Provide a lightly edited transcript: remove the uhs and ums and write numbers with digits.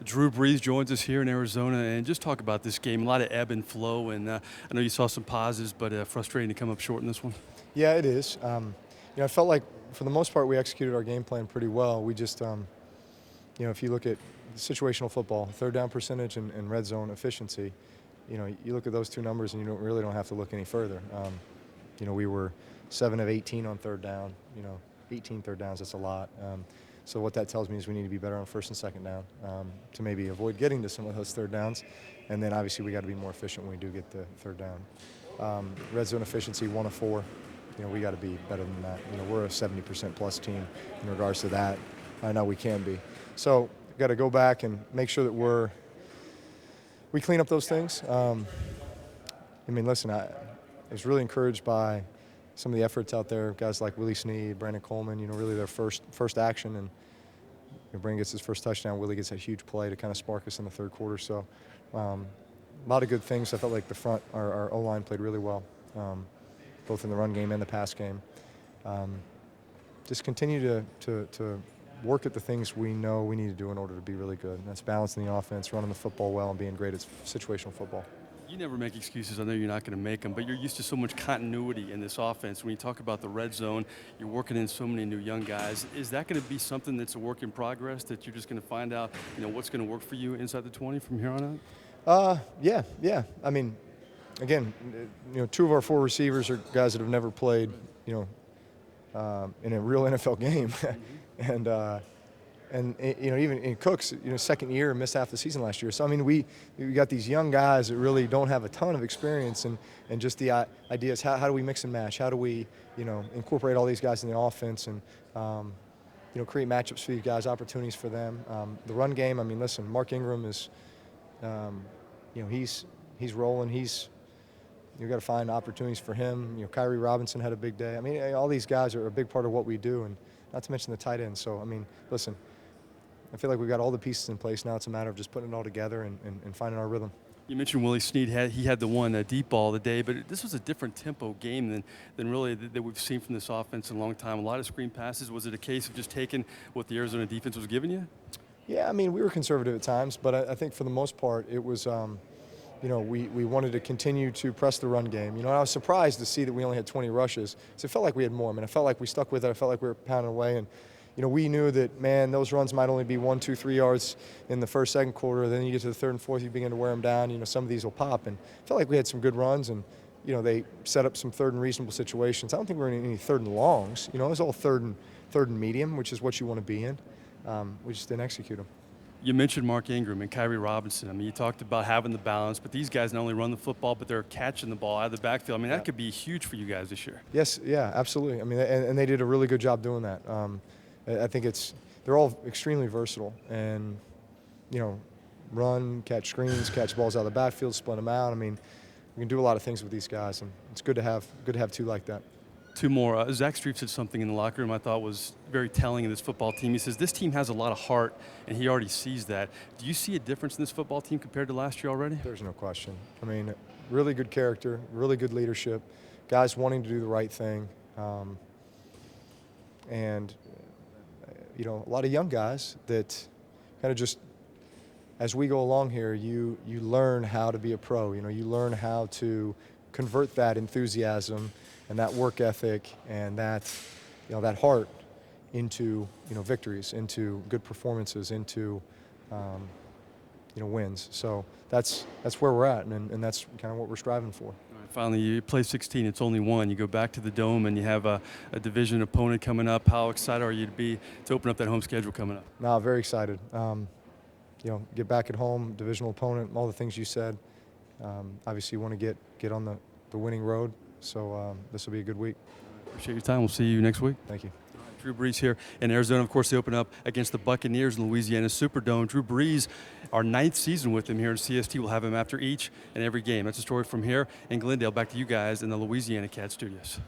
Drew Brees joins us here in Arizona, and just talk about this game. A lot of ebb and flow, and I know you saw some positives, but frustrating to come up short in this one. Yeah, it is. I felt like for the most part we executed our game plan pretty well. We just, if you look at situational football, third down percentage and red zone efficiency, you look at those two numbers and you really don't have to look any further. We were 7 of 18 on third down. 18 third downs, that's a lot. So what that tells me is we need to be better on first and second down to maybe avoid getting to some of those third downs. And then obviously we got to be more efficient when we do get the third down. Red zone efficiency, 1 of 4. We got to be better than that. We're a 70% plus team in regards to that. I know we can be. So got to go back and make sure that we clean up those things. Listen, I was really encouraged by some of the efforts out there. Guys like Willie Snead, Brandon Coleman, really their first action, and Brandon gets his first touchdown. Willie gets that huge play to kind of spark us in the third quarter. So a lot of good things. I felt like the front, our O-line played really well, both in the run game and the pass game. Just continue to work at the things we know we need to do in order to be really good. And that's balancing the offense, running the football well, and being great at situational football. You never make excuses. I know you're not going to make them, but you're used to so much continuity in this offense. When you talk about the red zone, you're working in so many new young guys. Is that going to be something that's a work in progress that you're just going to find out, what's going to work for you inside the 20 from here on out? Yeah. Again, 2 of our 4 receivers are guys that have never played, in a real NFL game, and even in Cooks, second year, missed half the season last year. So we got these young guys that really don't have a ton of experience, and just the ideas. How do we mix and match? How do we incorporate all these guys in the offense and create matchups for these guys, opportunities for them. The run game. Listen, Mark Ingram is, he's rolling. You've got to find opportunities for him. Kyrie Robinson had a big day. All these guys are a big part of what we do, and not to mention the tight end. So, listen, I feel like we've got all the pieces in place. Now it's a matter of just putting it all together and finding our rhythm. You mentioned Willie Snead. He had the one deep ball of the day, but this was a different tempo game than really that we've seen from this offense in a long time. A lot of screen passes. Was it a case of just taking what the Arizona defense was giving you? Yeah, we were conservative at times, but I think for the most part it was we wanted to continue to press the run game. I was surprised to see that we only had 20 rushes. So it felt like we had more. I felt like we stuck with it. I felt like we were pounding away. And, we knew that, man, those runs might only be 1, 2, 3 yards in the first, second quarter. Then you get to the third and fourth, you begin to wear them down. Some of these will pop. And I felt like we had some good runs. And, they set up some third and reasonable situations. I don't think we were in any third and longs. It was all third and medium, which is what you want to be in. We just didn't execute them. You mentioned Mark Ingram and Kyrie Robinson. You talked about having the balance, but these guys not only run the football, but they're catching the ball out of the backfield. That could be huge for you guys this year. Yes, yeah, absolutely. And they did a really good job doing that. I think they're all extremely versatile, and run, catch screens, catch balls out of the backfield, split them out. We can do a lot of things with these guys, and it's good to have 2 like that. 2 more. Zach Strief said something in the locker room I thought was very telling in this football team. He says this team has a lot of heart, and he already sees that. Do you see a difference in this football team compared to last year already? There's no question. Really good character, really good leadership, guys wanting to do the right thing, and a lot of young guys that kind of just, as we go along here, you learn how to be a pro. You learn how to convert that enthusiasm and that work ethic and that heart into victories, into good performances, into wins. So that's where we're at, and that's kind of what we're striving for. Finally, you play 16. It's only 1. You go back to the Dome, and you have a division opponent coming up. How excited are you to open up that home schedule coming up? No, very excited. Get back at home, divisional opponent, all the things you said. Obviously, you want to get on the winning road. So this will be a good week. Appreciate your time. We'll see you next week. Thank you. Drew Brees here in Arizona. Of course, they open up against the Buccaneers in Louisiana Superdome. Drew Brees, our 9th season with him here in CST. We'll have him after each and every game. That's a story from here in Glendale. Back to you guys in the Louisiana Cat Studios.